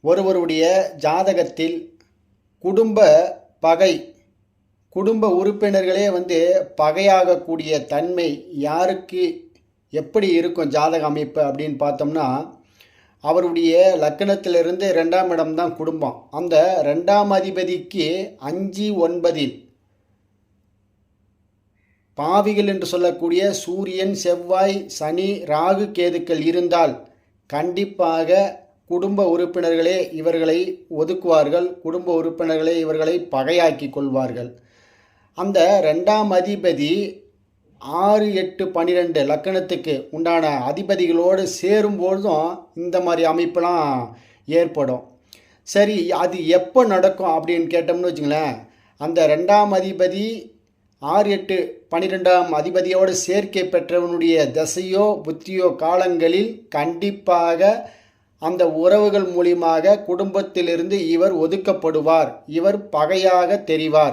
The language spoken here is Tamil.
ஒருவருடைய ஜாதகத்தில் குடும்ப பகை, குடும்ப உறுப்பினர்களே பகையாகக்கூடிய தன்மை யாருக்கு எப்படி இருக்கும் ஜாதக அமைப்பு அப்படின்னு பார்த்தோம்னா, அவருடைய லக்கணத்திலிருந்து 2ஆம் இடம் தான் குடும்பம். அந்த 2ஆம் அதிபதிக்கு 5, 9 பாவிகள் என்று சொல்லக்கூடிய சூரியன், செவ்வாய், சனி, ராகு, கேதுக்கள் இருந்தால் கண்டிப்பாக குடும்ப உறுப்பினர்களே இவர்களை ஒதுக்குவார்கள். குடும்ப உறுப்பினர்களே இவர்களை பகையாக்கி கொள்வார்கள். அந்த 2ஆம் அதிபதி 6, 8, 12 லக்கணத்துக்கு உண்டான அதிபதிகளோடு சேரும்பொழுதும் இந்த மாதிரி அமைப்பெல்லாம் ஏற்படும். சரி, அது எப்போ நடக்கும் அப்படின்னு கேட்டோம்னு வச்சுங்களேன், அந்த 2ஆம் அதிபதி 6, 8, 12ஆம் அதிபதியோடு சேர்க்கை பெற்றவனுடைய தசையோ புத்தியோ காலங்களில் கண்டிப்பாக அந்த உறவுகள் மூலியமாக குடும்பத்திலிருந்து இவர் ஒதுக்கப்படுவார். இவர் பகையாக தெரிவார்.